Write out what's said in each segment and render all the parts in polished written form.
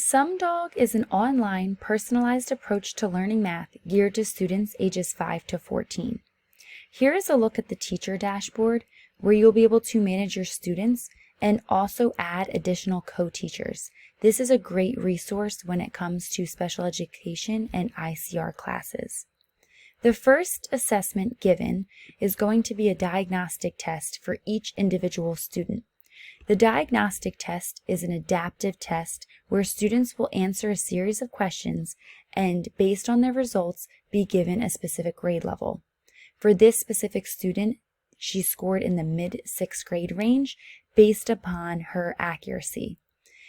SumDog is an online, personalized approach to learning math geared to students ages 5 to 14. Here is a look at the teacher dashboard where you'll be able to manage your students and also add additional co-teachers. This is a great resource when it comes to special education and ICR classes. The first assessment given is going to be a diagnostic test for each individual student. The diagnostic test is an adaptive test where students will answer a series of questions and, based on their results, be given a specific grade level. For this specific student, she scored in the mid-6th grade range based upon her accuracy.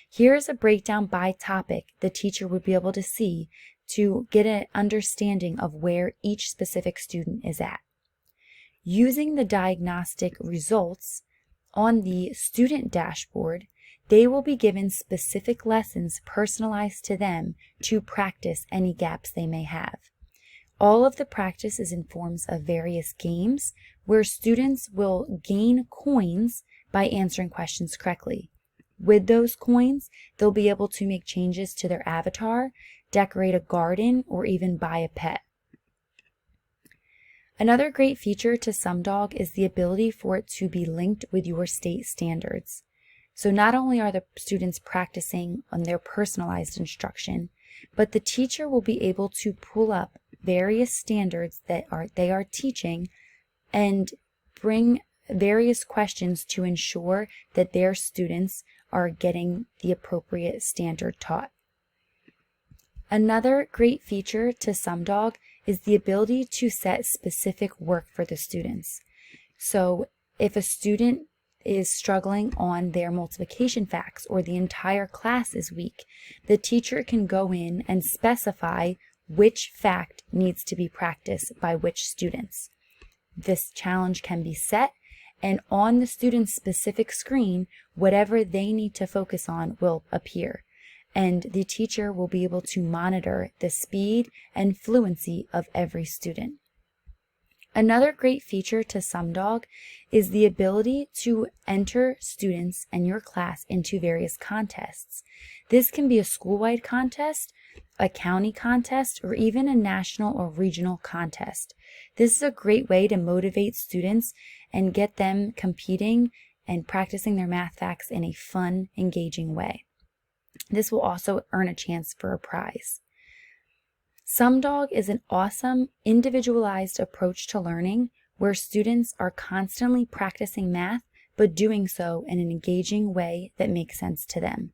Here is a breakdown by topic the teacher would be able to see to get an understanding of where each specific student is at. Using the diagnostic results on the student dashboard, they will be given specific lessons personalized to them to practice any gaps they may have. All of the practice is in forms of various games where students will gain coins by answering questions correctly. With those coins, they'll be able to make changes to their avatar, decorate a garden, or even buy a pet. Another great feature to SumDog is the ability for it to be linked with your state standards. So not only are the students practicing on their personalized instruction, but the teacher will be able to pull up various standards that they are teaching and bring various questions to ensure that their students are getting the appropriate standard taught. Another great feature to SumDog is the ability to set specific work for the students. So if a student is struggling on their multiplication facts or the entire class is weak, the teacher can go in and specify which fact needs to be practiced by which students. This challenge can be set, and on the student's specific screen, whatever they need to focus on will appear, and the teacher will be able to monitor the speed and fluency of every student. Another great feature to SumDog is the ability to enter students and your class into various contests. This can be a school-wide contest, a county contest, or even a national or regional contest. This is a great way to motivate students and get them competing and practicing their math facts in a fun, engaging way. This will also earn a chance for a prize. SumDog is an awesome, individualized approach to learning where students are constantly practicing math, but doing so in an engaging way that makes sense to them.